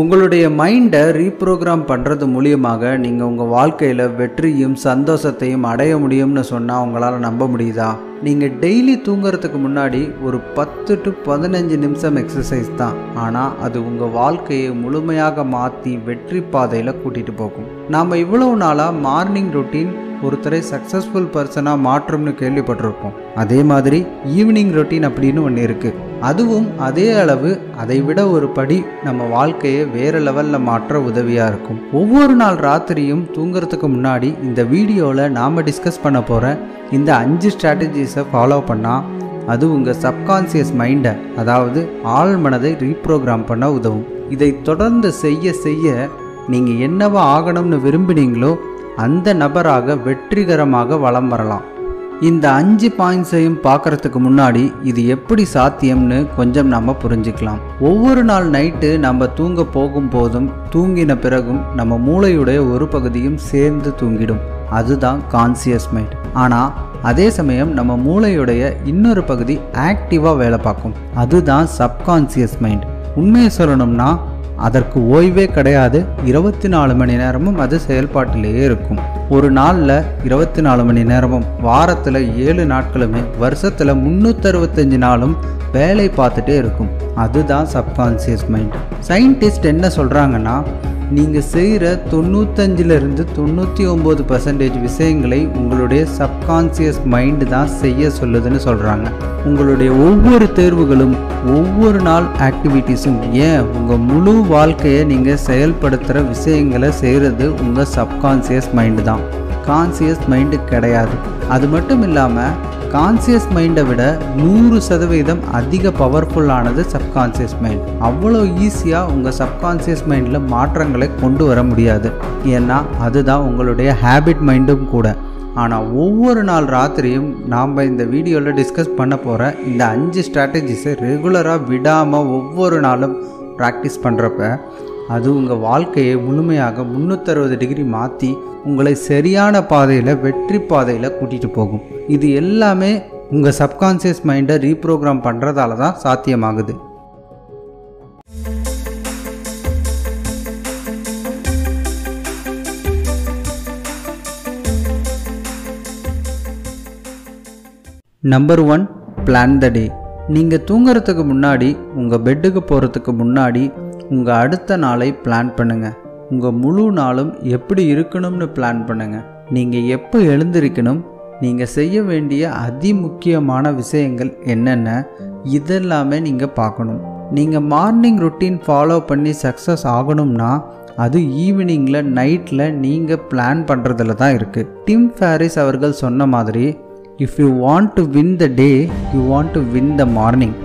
உங்களுடைய மைண்டை ரீப்ரோக்ராம் பண்ணுறது மூலியமாக நீங்கள் உங்கள் வாழ்க்கையில் வெற்றியும் சந்தோஷத்தையும் அடைய முடியும்னு சொன்னால் உங்களால் நம்ப முடியுதா? நீங்கள் டெய்லி தூங்குறதுக்கு முன்னாடி ஒரு 10 to 15 நிமிஷம் எக்ஸசைஸ் தான், ஆனால் அது உங்கள் வாழ்க்கையை முழுமையாக மாற்றி வெற்றி பாதையில் கூட்டிகிட்டு போகும். நாம் இவ்வளவு நாளாக மார்னிங் ரொட்டீன் ஒருத்தரை சக்ஸஸ்ஃபுல் பர்சனாக மாற்றும்னு கேள்விப்பட்டிருப்போம். அதே மாதிரி ஈவினிங் ரொட்டீன் அப்படின்னு ஒன்று இருக்குது. அதுவும் அதே அளவு அதை விட ஒரு படி நம்ம வாழ்க்கையை வேறு லெவலில் மாற்ற உதவியாக இருக்கும். ஒவ்வொரு நாள் ராத்திரியும் தூங்குறதுக்கு முன்னாடி இந்த வீடியோவில் நாம் டிஸ்கஸ் பண்ண போகிற இந்த 5 ஸ்ட்ராட்டஜிஸை ஃபாலோ பண்ணால் அது உங்கள் சப்கான்சியஸ் மைண்டை, அதாவது ஆழ் மனதை ரீப்ரோக்ராம் பண்ண உதவும். இதை தொடர்ந்து செய்ய செய்ய நீங்கள் என்னவா ஆகணும்னு விரும்பினீங்களோ அந்த நபராக வெற்றிகரமாக வலம் வரலாம். இந்த 5 பாயிண்ட்ஸையும் பார்க்குறதுக்கு முன்னாடி இது எப்படி சாத்தியம்னு கொஞ்சம் நம்ம புரிஞ்சுக்கலாம். ஒவ்வொரு நாள் நைட்டு நம்ம தூங்க போகும்போதும் தூங்கின பிறகும் நம்ம மூளையுடைய ஒரு பகுதியும் சேர்ந்து தூங்கிடும். அதுதான் கான்சியஸ் மைண்ட். ஆனால் அதே சமயம் நம்ம மூளையுடைய இன்னொரு பகுதி ஆக்டிவாக வேலை பார்க்கும். அதுதான் சப்கான்சியஸ் மைண்ட். உண்மையை சொல்லணும்னா அதற்கு ஓய்வே கிடையாது. 24 மணி நேரமும் அது செயல்பாட்டிலேயே இருக்கும். ஒரு நாளில் 24 மணி நேரமும், வாரத்தில் 7 நாட்களுமே, வருஷத்தில் 365 நாளும் வேலை பார்த்துட்டே இருக்கும். அதுதான் சப்கான்சியஸ் மைண்ட். சயின்டிஸ்ட் என்ன சொல்கிறாங்கன்னா, நீங்கள் செய்கிற 95லிருந்து 99% விஷயங்களை உங்களுடைய சப்கான்சியஸ் மைண்டு தான் செய்ய சொல்லுதுன்னு சொல்கிறாங்க. உங்களுடைய ஒவ்வொரு தேர்வுகளும், ஒவ்வொரு நாள் ஆக்டிவிட்டீஸும், ஏன் உங்கள் முழு வாழ்க்கையை நீங்கள் செயல்படுத்துகிற விஷயங்களை செய்கிறது உங்கள் சப்கான்சியஸ் மைண்டு தான். கான்சியஸ் மைண்டு கிடையாது. அது மட்டும் இல்லாமல் கான்சியஸ் மைண்டை விட 100% அதிக பவர்ஃபுல்லானது சப்கான்சியஸ் மைண்ட். அவ்வளோ ஈஸியாக உங்கள் சப்கான்சியஸ் மைண்டில் மாற்றங்களை கொண்டு வர முடியாது. ஏன்னா அதுதான் உங்களுடைய ஹேபிட் மைண்டும் கூட. ஆனால் ஒவ்வொரு நாள் ராத்திரியும் நாம் இந்த வீடியோவில் டிஸ்கஸ் பண்ண போகிற இந்த 5 ஸ்ட்ராட்டஜிஸை ரெகுலராக விடாமல் ஒவ்வொரு நாளும் ப்ராக்டிஸ் பண்ணுறப்ப அது உங்கள் வாழ்க்கையை முழுமையாக 360 டிகிரி மாற்றி உங்களை சரியான பாதையில், வெற்றி பாதையில் கூட்டிகிட்டு போகும். இது எல்லாமே உங்கள் சப்கான்சியஸ் மைண்டை ரீப்ரோக்ராம் பண்ணுறதால தான் சாத்தியமாகுது. நம்பர் 1, பிளான் த டே. நீங்கள் தூங்குறதுக்கு முன்னாடி, உங்கள் பெட்டுக்கு போகிறதுக்கு முன்னாடி உங்கள் அடுத்த நாளை பிளான் பண்ணுங்கள். உங்கள் முழு நாளும் எப்படி இருக்கணும்னு பிளான் பண்ணுங்கள். நீங்கள் எப்போ எழுந்திருக்கணும், நீங்கள் செய்ய வேண்டிய அதிமுக்கியமான விஷயங்கள் என்னென்ன, இதெல்லாமே நீங்கள் பார்க்கணும். நீங்கள் மார்னிங் ரொட்டீன் ஃபாலோ பண்ணி சக்ஸஸ் ஆகணும்னா அது ஈவினிங்கில், நைட்டில் நீங்கள் பிளான் பண்ணுறதுல தான் இருக்குது. டிம் ஃபெரிஸ் அவர்கள் சொன்ன மாதிரி, if you want to win the day, you want to win the morning.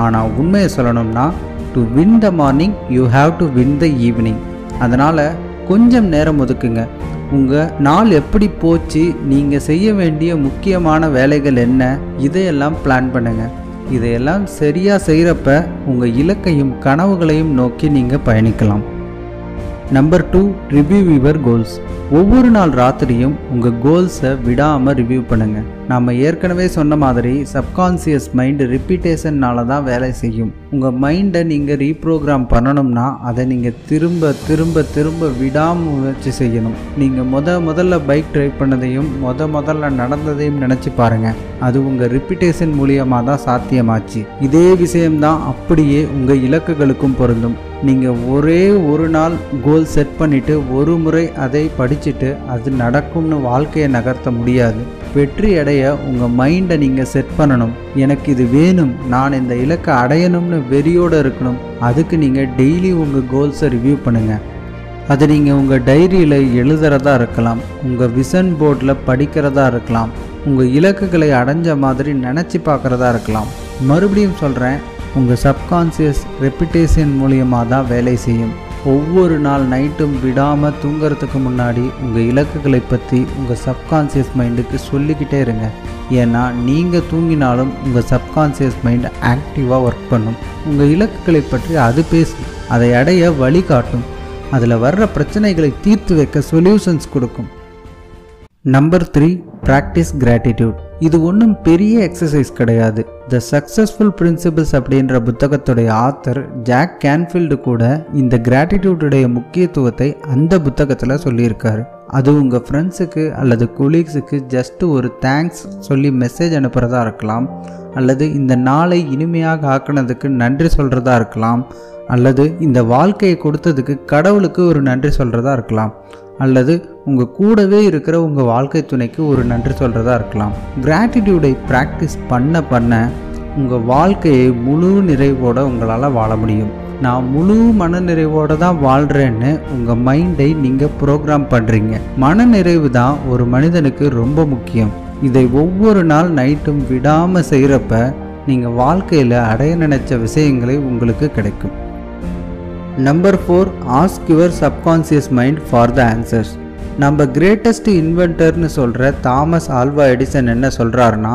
ஆனால் உண்மையை சொல்லணும்னா, to win the morning you have to win the evening. அதனால் கொஞ்சம் நேரம் ஒதுக்குங்க. உங்கள் நாள் எப்படி போச்சு, நீங்கள் செய்ய வேண்டிய முக்கியமான வேலைகள் என்ன, இதையெல்லாம் பிளான் பண்ணுங்கள். இதையெல்லாம் சரியாக செய்கிறப்ப உங்கள் இலக்கையும் கனவுகளையும் நோக்கி நீங்கள் பயணிக்கலாம். Number 2, review your goals. ஒவ்வொரு நாள் ராத்திரியும் உங்கள் கோல்ஸை விடாமல் ரிவ்யூ பண்ணுங்கள். நாம் ஏற்கனவே சொன்ன மாதிரி சப்கான்சியஸ் மைண்டு ரிப்பீட்டேஷன்னால தான் வேலை செய்யும். உங்கள் மைண்டை நீங்கள் ரீப்ரோக்ராம் பண்ணணும்னா அதை நீங்கள் திரும்ப திரும்ப திரும்ப விடாமல் முயற்சி செய்யணும். நீங்கள் முதல்ல பைக் ட்ரைவ் பண்ணதையும் முதல்ல நடந்ததையும் நினச்சி பாருங்கள். அது உங்கள் ரிப்பீட்டேஷன் மூலியமாக தான் சாத்தியமாச்சு. இதே விஷயம்தான் அப்படியே உங்கள் இலக்குகளுக்கும் பொருந்தும். நீங்கள் ஒரே ஒரு நாள் கோல் செட் பண்ணிவிட்டு ஒரு முறை அதை படிச்சுட்டு அது நடக்கும்னு வாழ்க்கையை நகர்த்த முடியாது. வெற்றி அடைய உங்கள் மைண்டை நீங்கள் செட் பண்ணணும். எனக்கு இது வேணும், நான் இந்த இலக்கை அடையணும்னு வெறியோடு இருக்கணும். அதுக்கு நீங்கள் டெய்லி உங்கள் கோல்ஸை ரிவ்யூ பண்ணுங்கள். அது நீங்கள் உங்கள் டைரியில் எழுதுறதா இருக்கலாம், உங்கள் விஷன் போர்டில் படிக்கிறதா இருக்கலாம், உங்கள் இலக்குகளை அடைஞ்ச மாதிரி நினச்சி பார்க்குறதா இருக்கலாம். மறுபடியும் சொல்கிறேன், உங்கள் சப்கான்சியஸ் ரெப்பிட்டேஷன் மூலியமாக தான் வேலை செய்யும். ஒவ்வொரு நாள் நைட்டும் விடாமல் தூங்கிறதுக்கு முன்னாடி உங்கள் இலக்குகளை பற்றி உங்கள் சப்கான்சியஸ் மைண்டுக்கு சொல்லிக்கிட்டே இருங்க. ஏன்னா நீங்கள் தூங்கினாலும் உங்கள் சப்கான்சியஸ் மைண்ட் ஆக்டிவாக ஒர்க் பண்ணும். உங்கள் இலக்குகளை பற்றி அது பேசும், அதை அடைய வழிகாட்டும், அதில் வர்ற பிரச்சனைகளை தீர்த்து வைக்க சொல்யூஷன்ஸ் கொடுக்கும். Number 3, practice gratitude. இது ஒன்றும் பெரிய எக்ஸசைஸ் கிடையாது. த சக்ஸஸ்ஃபுல் பிரின்சிபிள்ஸ் அப்படின்ற புத்தகத்துடைய ஆத்தர் ஜாக் கேன்ஃபீல்டு கூட இந்த கிராட்டிடியூடுடைய முக்கியத்துவத்தை அந்த புத்தகத்தில் சொல்லியிருக்காரு. அது உங்கள் ஃப்ரெண்ட்ஸுக்கு அல்லது கொலீக்ஸுக்கு ஜஸ்ட் ஒரு தேங்க்ஸ் சொல்லி மெசேஜ் அனுப்புகிறதா இருக்கலாம், அல்லது இந்த நாளை இனிமையாக ஆக்கினதுக்கு நன்றி சொல்கிறதா இருக்கலாம், அல்லது இந்த வாழ்க்கையை கொடுத்ததுக்கு கடவுளுக்கு ஒரு நன்றி சொல்கிறதா இருக்கலாம், அல்லது உங்கள் கூடவே இருக்கிற உங்கள் வாழ்க்கை துணைக்கு ஒரு நன்றி சொல்கிறதா இருக்கலாம். கிராட்டிடியூடை ப்ராக்டிஸ் பண்ண பண்ண உங்கள் வாழ்க்கையை முழு நிறைவோடு உங்களால் வாழ முடியும். நான் முழு மன நிறைவோடு தான் வாழ்கிறேன்னு உங்கள் மைண்டை நீங்கள் ப்ரோக்ராம் பண்ணுறீங்க. மன நிறைவு தான் ஒரு மனிதனுக்கு ரொம்ப முக்கியம். இதை ஒவ்வொரு நாள் நைட்டும் விடாமல் செய்கிறப்ப நீங்கள் வாழ்க்கையில் அடைய நினைச்ச விஷயங்களை உங்களுக்கு கிடைக்கும். Number 4, ask your subconscious mind for the answers. நம்ம கிரேட்டஸ்ட் இன்வென்டர்னு சொல்கிற தாமஸ் ஆல்வா எடிசன் என்ன சொல்கிறாருன்னா,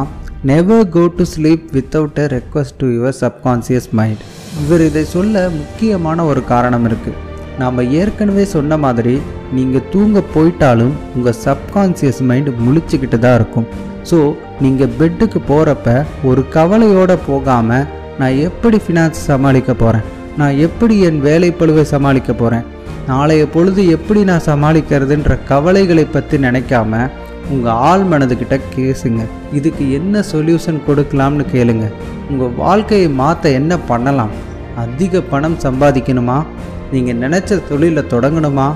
never go to sleep without a request to your subconscious mind. இவர் இதை சொல்ல முக்கியமான ஒரு காரணம் இருக்குது. நாம் ஏற்கனவே சொன்ன மாதிரி நீங்கள் தூங்க போயிட்டாலும் உங்கள் சப்கான்சியஸ் மைண்ட் முழிச்சுக்கிட்டு தான் இருக்கும். ஸோ நீங்கள் பெட்டுக்கு போகிறப்ப ஒரு கவலையோடு போகாமல், நான் எப்படி ஃபினான்ஸ் சமாளிக்க போகிறேன், நான் எப்படி என் வேலைப்பளுவை சமாளிக்க போகிறேன், நாளைய பொழுது எப்படி நான் சமாளிக்கிறதுன்ற கவலைகளை பற்றி நினைக்காம உங்கள் ஆள் மனதுக்கிட்ட கேசுங்க. இதுக்கு என்ன சொல்யூஷன் கொடுக்கலாம்னு கேளுங்க. உங்கள் வாழ்க்கையை மாற்ற என்ன பண்ணலாம்? அதிக பணம் சம்பாதிக்கணுமா, நீங்கள் நினச்ச தொழிலை தொடங்கணுமா,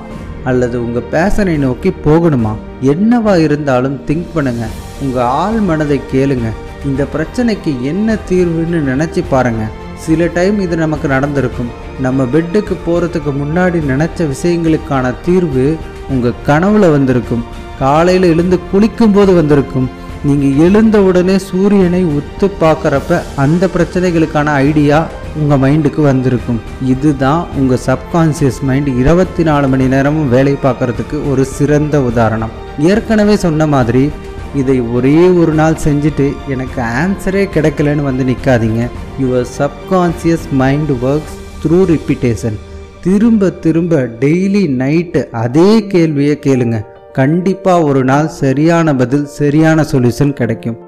அல்லது உங்கள் பேஷனை நோக்கி போகணுமா? என்னவா இருந்தாலும் திங்க் பண்ணுங்க. உங்கள் ஆள் மனதை கேளுங்க. இந்த பிரச்சனைக்கு என்ன தீர்வுன்னு நினச்சி பாருங்கள். சில டைம் இது நமக்கு நடந்திருக்கும். நம்ம பெட்டுக்கு போகிறதுக்கு முன்னாடி நினச்ச விஷயங்களுக்கான தீர்வு உங்கள் கனவுல வந்திருக்கும். காலையில் எழுந்து குளிக்கும்போது வந்திருக்கும். நீங்கள் எழுந்த உடனே சூரியனை உத்து பார்க்குறப்ப அந்த பிரச்சனைகளுக்கான ஐடியா உங்கள் மைண்டுக்கு வந்திருக்கும். இதுதான் உங்கள் சப்கான்சியஸ் மைண்ட் 24 மணி நேரமும் வேலை பார்க்குறதுக்கு ஒரு சிறந்த உதாரணம். ஏற்கனவே சொன்ன மாதிரி இதை ஒரே ஒரு நாள் செஞ்சுட்டு எனக்கு ஆன்சரே கிடைக்கலன்னு வந்து நிற்காதீங்க. Your subconscious mind works through repetition. திரும்ப திரும்ப டெய்லி நைட்டு அதே கேள்வியை கேளுங்க. கண்டிப்பாக ஒரு நாள் சரியான பதில், சரியான சொல்யூஷன் கிடைக்கும்.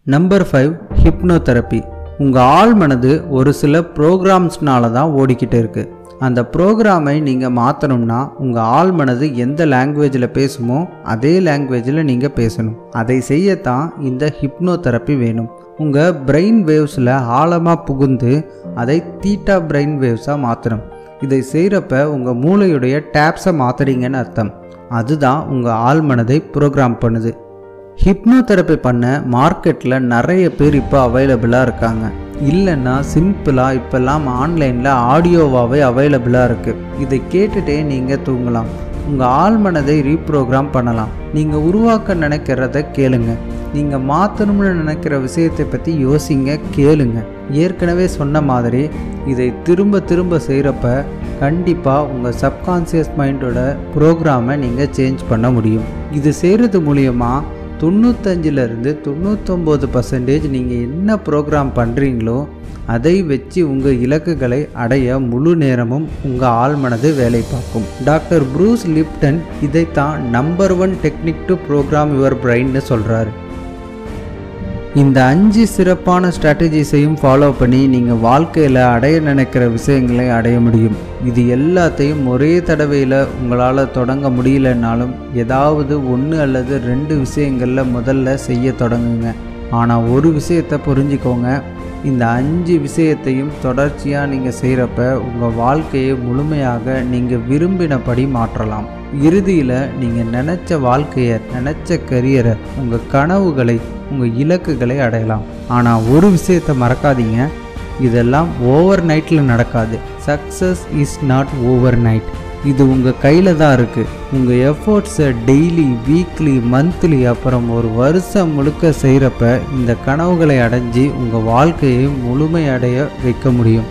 Number 5, hypno therapy. உங்கள் ஆள் மனது ஒரு சில ப்ரோக்ராம்ஸ்னால தான் ஓடிக்கிட்டு இருக்குது. அந்த ப்ரோக்ராமை நீங்கள் மாற்றணும்னா உங்கள் ஆள் மனது எந்த லாங்குவேஜில் பேசுமோ அதே லாங்குவேஜில் நீங்கள் பேசணும். அதை செய்யத்தான் இந்த ஹிப்னோ தெரப்பி வேணும். உங்கள் பிரெயின் வேவ்ஸில் ஆழமாக புகுந்து அதை தீட்டா பிரெயின் வேவ்ஸாக மாற்றணும். இதை செய்கிறப்ப உங்கள் மூளையுடைய டேப்ஸை மாற்றுறீங்கன்னு அர்த்தம். அதுதான் உங்கள் ஆள் மனதை ப்ரோக்ராம் பண்ணுது. ஹிப்னோ தெரப்பி பண்ண மார்க்கெட்டில் நிறைய பேர் இப்போ அவைலபிளாக இருக்காங்க. இல்லைன்னா சிம்பிளாக இப்போல்லாம் ஆன்லைனில் ஆடியோவாகவே அவைலபிளாக இருக்குது. இதை கேட்டுகிட்டே நீங்கள் தூங்கலாம். உங்கள் ஆள் மனதை ரீப்ரோக்ராம் பண்ணலாம். நீங்கள் உருவாக்க நினைக்கிறத கேளுங்க. நீங்கள் மாற்றணும்னு நினைக்கிற விஷயத்தை பற்றி யோசிங்க, கேளுங்க. ஏற்கனவே சொன்ன மாதிரி இதை திரும்ப திரும்ப செய்கிறப்ப கண்டிப்பாக உங்கள் சப்கான்சியஸ் மைண்டோட ப்ரோக்ராமை நீங்கள் சேஞ்ச் பண்ண முடியும். இது செய்கிறது மூலியமாக 95லேருந்து 99% நீங்கள் என்ன ப்ரோக்ராம் பண்ணுறீங்களோ அதை வச்சு உங்கள் இலக்குகளை அடைய முழு நேரமும் உங்கள் ஆழ்மனது வேலை பார்க்கும். டாக்டர் ப்ரூஸ் லிப்டன் இதைத்தான் number 1 technique to program your பிரெயின்னு சொல்கிறாரு. இந்த 5 சிறப்பான ஸ்ட்ராட்டஜிஸையும் ஃபாலோ பண்ணி நீங்கள் வாழ்க்கையில் அடைய நினைக்கிற விஷயங்களை அடைய முடியும். இது எல்லாத்தையும் ஒரே தடவையில் உங்களால் தொடங்க முடியலன்னாலும் ஏதாவது 1 அல்லது 2 விஷயங்களில் முதல்ல செய்ய தொடங்குங்க. ஆனால் ஒரு விஷயத்தை புரிஞ்சுக்கோங்க, இந்த 5 விஷயத்தையும் தொடர்ச்சியாக நீங்கள் செய்கிறப்ப உங்கள் வாழ்க்கையை முழுமையாக நீங்கள் விரும்பினபடி மாற்றலாம். இறுதியில் நீங்கள் நினச்ச வாழ்க்கையை, நினச்ச கரியரை, உங்கள் கனவுகளை, உங்கள் இலக்குகளை அடையலாம். ஆனால் ஒரு விஷயத்தை மறக்காதீங்க, இதெல்லாம் ஓவர் நைட்டில் நடக்காது. Success is not over night. இது உங்கள் கையில் தான் இருக்குது. உங்கள் எஃபோர்ட்ஸை டெய்லி, வீக்லி, மந்த்லி, அப்புறம் ஒரு வருஷம் முழுக்க செய்கிறப்ப இந்த கனவுகளை அடைஞ்சி உங்கள் வாழ்க்கையை முழுமையடைய வைக்க முடியும்.